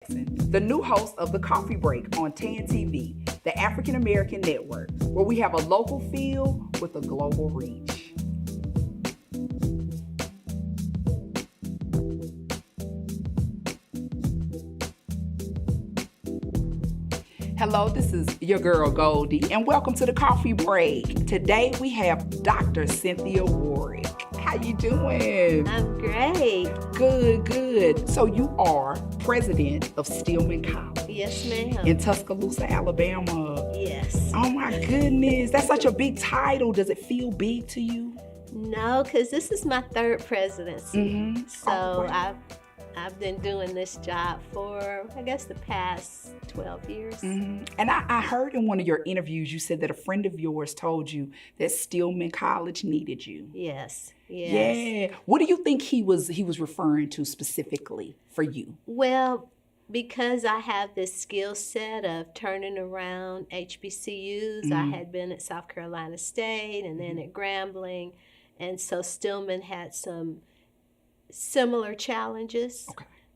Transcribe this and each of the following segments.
Jackson, the new host of The Coffee Break on TAAN TV, the African American network, where we have a local feel with a global reach. Hello, this is your girl Goldie, and welcome to The Coffee Break. Today we have Dr. Cynthia Warrick. How you doing? I'm great. Good. So you are president of Stillman College. Yes, ma'am. In Tuscaloosa, Alabama. Yes. Oh my goodness, that's such a big title. Does it feel big to you? No, because this is my third presidency. Mm-hmm. So I've been doing this job for, I guess, the past 12 years. Mm-hmm. And I heard in one of your interviews, you said that a friend of yours told you that Stillman College needed you. Yes. Yeah. What do you think he was referring to specifically for you? Well, because I have this skill set of turning around HBCUs. Mm-hmm. I had been at South Carolina State and then at Grambling. And so Stillman had some similar challenges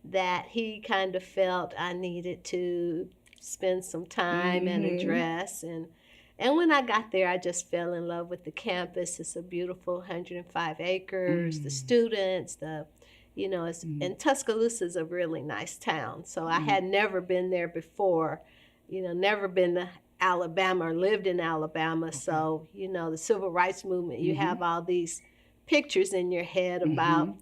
that he kind of felt I needed to spend some time and address. And when I got there, I just fell in love with the campus. It's a beautiful 105 acres, the students, and Tuscaloosa is a really nice town. So I had never been there before, never been to Alabama or lived in Alabama. So, the civil rights movement, you have all these pictures in your head about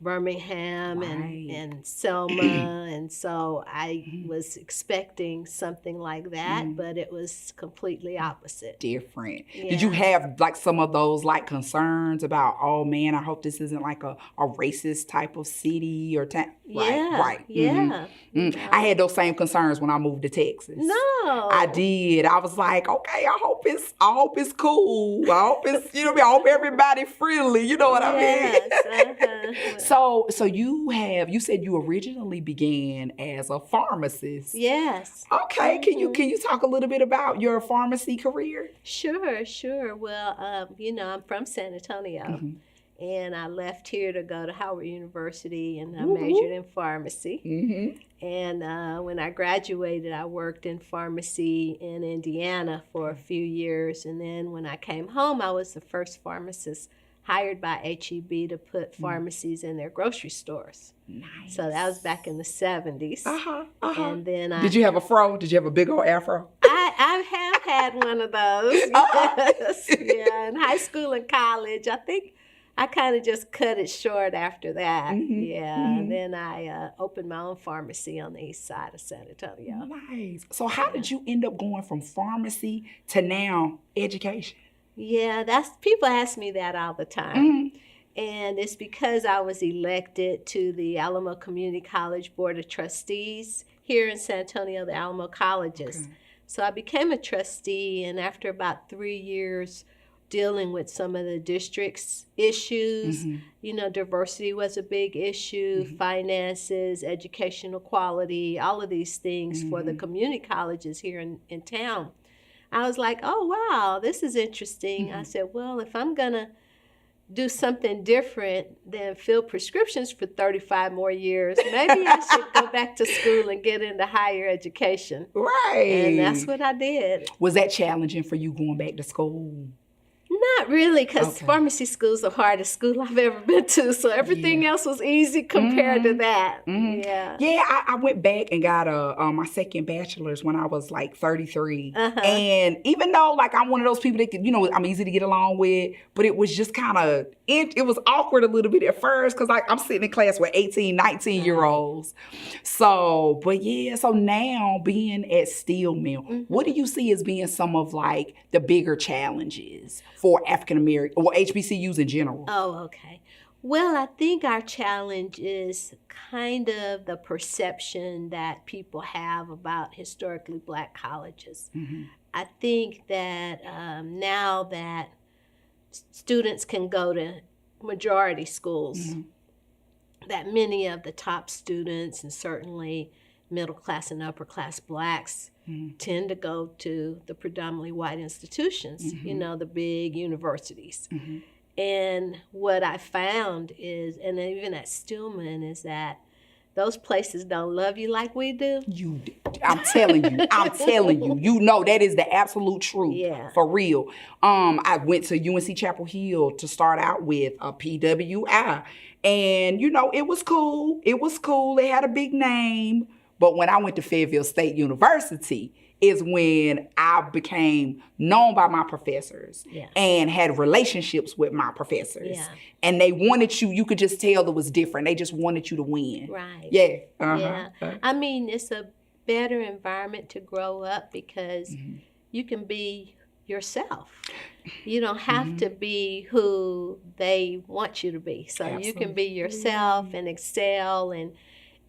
Birmingham and Selma, and so I was expecting something like that, but it was completely opposite. Different. Yeah. Did you have like some of those like concerns about, oh man, I hope this isn't like a racist type of city or town? Right. Yeah. I had those same concerns when I moved to Texas. No. I did. I was like, okay, I hope it's cool. I hope it's, I hope everybody friendly. You know what I mean? So you said you originally began as a pharmacist. Yes. Okay. Can you talk a little bit about your pharmacy career? Sure. Well, I'm from San Antonio. And I left here to go to Howard University, and I majored in pharmacy. And when I graduated, I worked in pharmacy in Indiana for a few years. And then when I came home, I was the first pharmacist hired by HEB to put pharmacies in their grocery stores. Nice. So that was back in the 70s. And then Did you have a fro? Did you have a big old afro? I have had one of those. Yes. Yeah, in high school and college. I think I kind of just cut it short after that. And then I opened my own pharmacy on the east side of San Antonio. Nice. So how did you end up going from pharmacy to now education? Yeah, people ask me that all the time. And it's because I was elected to the Alamo Community College Board of Trustees here in San Antonio, the Alamo Colleges. So I became a trustee, and after about 3 years dealing with some of the district's issues, diversity was a big issue, finances, educational quality, all of these things for the community colleges here in town. I was like, oh, wow, this is interesting. I said, well, if I'm going to do something different than fill prescriptions for 35 more years, maybe I should go back to school and get into higher education. Right. And that's what I did. Was that challenging for you going back to school? Not really, because pharmacy school is the hardest school I've ever been to, so everything else was easy compared to that. Yeah, I went back and got my second bachelor's when I was like 33. And even though like I'm one of those people that could, I'm easy to get along with, but it was just kind of, it was awkward a little bit at first because like I'm sitting in class with 18, 19-year-olds. So now being at Stillman, what do you see as being some of like the bigger challenges for African American or HBCUs in general? Oh, okay. Well, I think our challenge is kind of the perception that people have about historically Black colleges. I think that now that students can go to majority schools, that many of the top students and certainly middle class and upper class Blacks tend to go to the predominantly white institutions, the big universities. And what I found is, and even at Stillman, is that those places don't love you like we do. I'm telling you, you know that is the absolute truth. Yeah. For real. I went to UNC Chapel Hill to start out with a PWI. And, you know, it was cool. It had a big name. But when I went to Fayetteville State University is when I became known by my professors and had relationships with my professors. Yeah. And they wanted you could just tell it was different. They just wanted you to win. Right. Yeah. Yeah. I mean, it's a better environment to grow up because you can be yourself. You don't have to be who they want you to be. So you can be yourself and excel and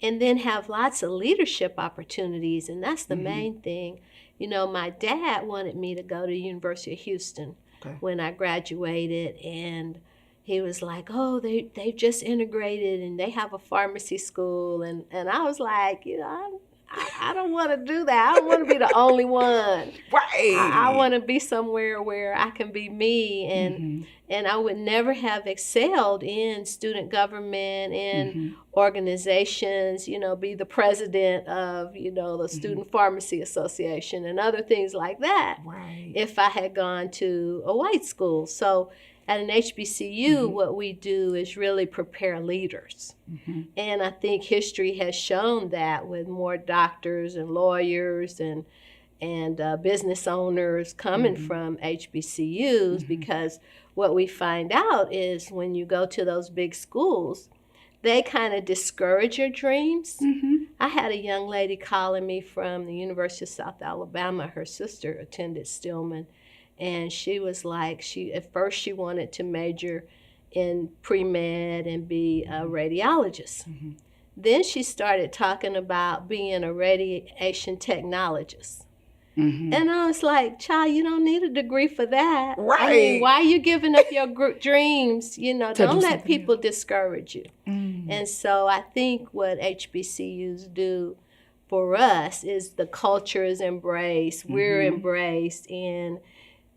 then have lots of leadership opportunities, and that's the main thing. You know, my dad wanted me to go to University of Houston when I graduated, and he was like, oh, they've just integrated, and they have a pharmacy school, and I was like, you know, I don't want to do that. I don't want to be the only one. Right. I want to be somewhere where I can be me, and I would never have excelled in student government and organizations, you know, be the president of, you know, the Student Pharmacy Association and other things like that if I had gone to a white school. So at an HBCU, what we do is really prepare leaders. And I think history has shown that with more doctors and lawyers and business owners coming from HBCUs, because what we find out is when you go to those big schools, they kind of discourage your dreams. I had a young lady calling me from the University of South Alabama. Her sister attended Stillman. And she was like, at first she wanted to major in pre-med and be a radiologist. Then she started talking about being a radiation technologist. And I was like, child, you don't need a degree for that. Right. I mean, why are you giving up your dreams? You know, don't let people discourage you. And so I think what HBCUs do for us is the culture is embraced. We're embraced, and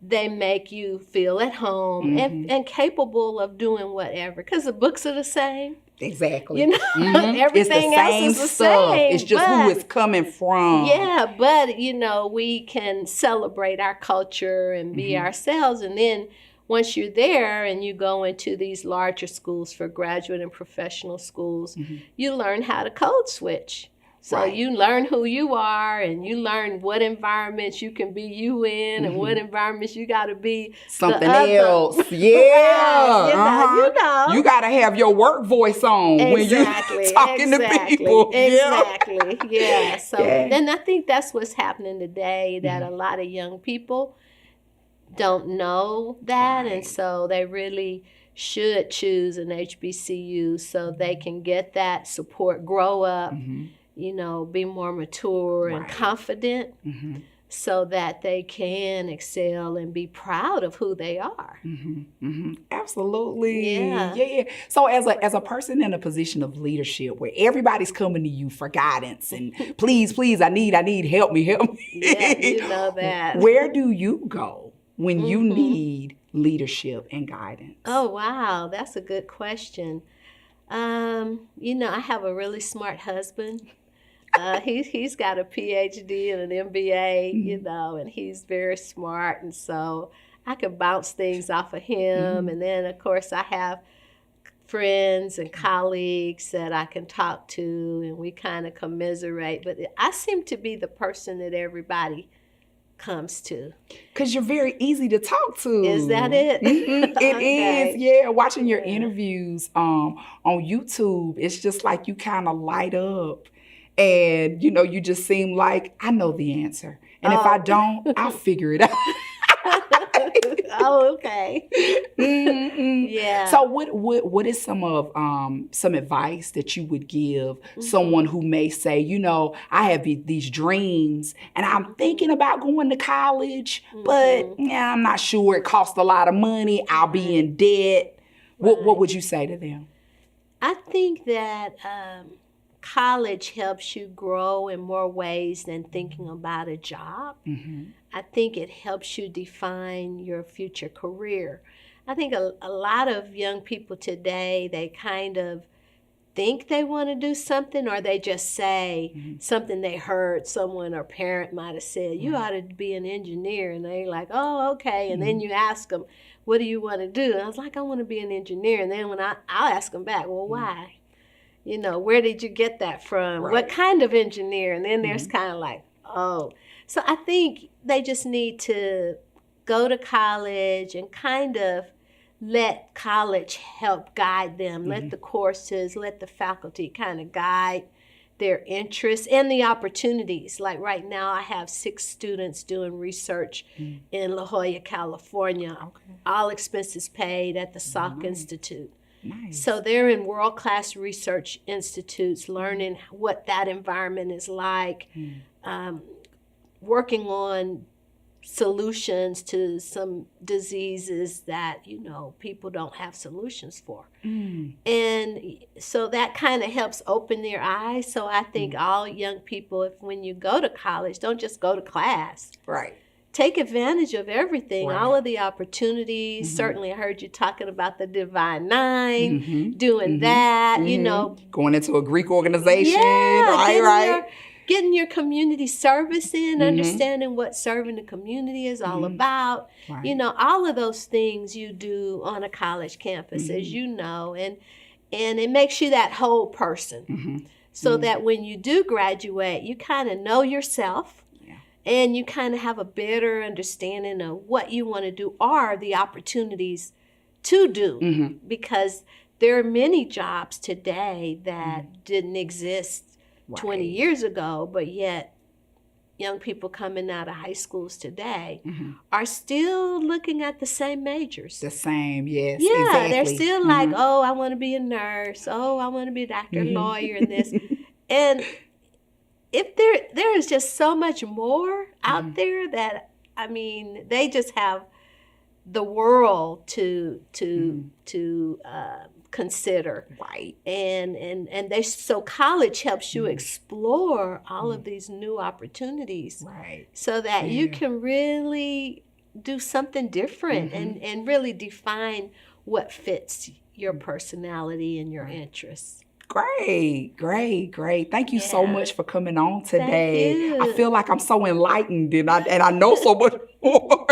they make you feel at home and capable of doing whatever, because the books are the same. Exactly. You know, everything else is the same. It's just who it's coming from. Yeah, but, you know, we can celebrate our culture and be ourselves. And then once you're there and you go into these larger schools for graduate and professional schools, you learn how to code switch. So you learn who you are, and you learn what environments you can be you in, and what environments you got to be something else. Yeah. You know. You got to have your work voice on when you're talking to people. Exactly. Yeah. So and I think that's what's happening today, that a lot of young people don't know that, and so they really should choose an HBCU so they can get that support, grow up, you know, be more mature and confident, so that they can excel and be proud of who they are. Absolutely. Yeah. So as a person in a position of leadership where everybody's coming to you for guidance and please, I need, help me. Yeah, you know that. Where do you go when you need leadership and guidance? Oh, wow. That's a good question. You know, I have a really smart husband. He's got a PhD and an MBA, you know, and he's very smart. And so I can bounce things off of him. And then, of course, I have friends and colleagues that I can talk to, and we kind of commiserate. But I seem to be the person that everybody comes to. Because you're very easy to talk to. Is that it? It is, yeah. Watching your interviews on YouTube, it's just like you kind of light up. And, you know, you just seem like, I know the answer. And if I don't, I'll figure it out. Oh, okay. Yeah. So what is some advice that you would give someone who may say, you know, I have these dreams and I'm thinking about going to college, but I'm not sure. It costs a lot of money. I'll be in debt. What would you say to them? I think that college helps you grow in more ways than thinking about a job. I think it helps you define your future career. I think a lot of young people today, they kind of think they want to do something, or they just say something they heard someone or parent might have said, you ought to be an engineer. And they're like, oh, okay. And then you ask them, what do you want to do? And I was like, I want to be an engineer. And then when I'll ask them back, well, why? You know, where did you get that from? Right. What kind of engineer? And then there's kind of like, oh. So I think they just need to go to college and kind of let college help guide them. Let the courses, let the faculty kind of guide their interests and the opportunities. Like right now, I have 6 students doing research in La Jolla, California. All expenses paid at the Salk Institute. Nice. So they're in world-class research institutes, learning what that environment is like, working on solutions to some diseases that, you know, people don't have solutions for. And so that kind of helps open their eyes. So I think all young people, when you go to college, don't just go to class. Right. Take advantage of everything, Right. all of the opportunities. Certainly I heard you talking about the Divine Nine, doing that, you know. Going into a Greek organization. Yeah, Right. Getting your community service in, understanding what serving the community is all about. Right. You know, all of those things you do on a college campus, as you know, and it makes you that whole person. So that when you do graduate, you kind of know yourself. And you kind of have a better understanding of what you want to do or the opportunities to do. Because there are many jobs today that didn't exist 20 years ago, but yet young people coming out of high schools today are still looking at the same majors. The same, yes. Yeah, exactly. they're still like, oh, I want to be a nurse. Oh, I want to be a doctor, lawyer, and this. And if there is just so much more out there that, I mean, they just have the world to consider. Right. And they, so college helps you explore all of these new opportunities. Right. So that you can really do something different and really define what fits your personality and your interests. Great. Thank you so much for coming on today. Thank you. I feel like I'm so enlightened and I know so much more.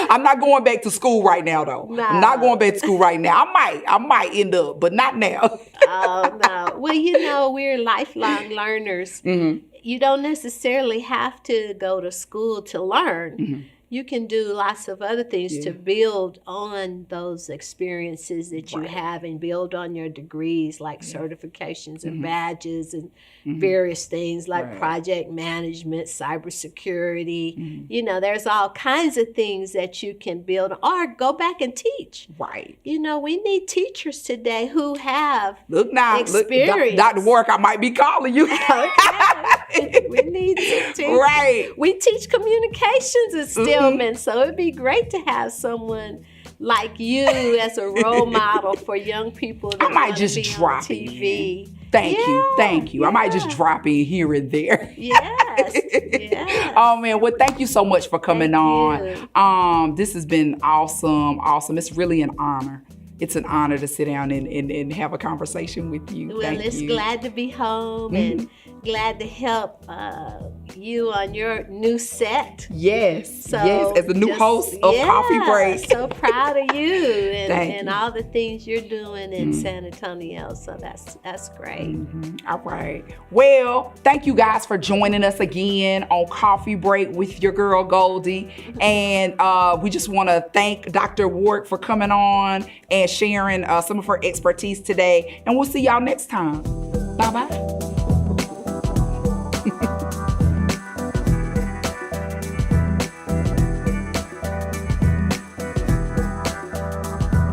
I'm not going back to school right now though. No. I'm not going back to school right now. I might end up, but not now. Oh, no. Well, you know, we're lifelong learners. You don't necessarily have to go to school to learn. You can do lots of other things to build on those experiences that you have and build on your degrees, like certifications and badges and various things like project management, cybersecurity. You know, there's all kinds of things that you can build or go back and teach. Right. You know, we need teachers today who have experience. Look, Dr. Warrick, I might be calling you. We need to teach. Right. We teach communications at Stillman, so it'd be great to have someone like you as a role model for young people that I might wanna just be drop on TV. in. Thank you. I might just drop in here and there. Yes. Oh man, well thank you so much for coming Thank on. This has been awesome. It's really an honor. It's an honor to sit down and have a conversation with you. Well, Thank it's you. glad to be home and glad to help you on your new set. Yes, So yes, as the new host of Coffee Break. So proud of you and, Thank and you. all the things you're doing in San Antonio. So that's great. All right. Well, thank you guys for joining us again on Coffee Break with your girl Goldie. And we just want to thank Dr. Warrick for coming on and sharing some of her expertise today. And we'll see y'all next time. Bye-bye.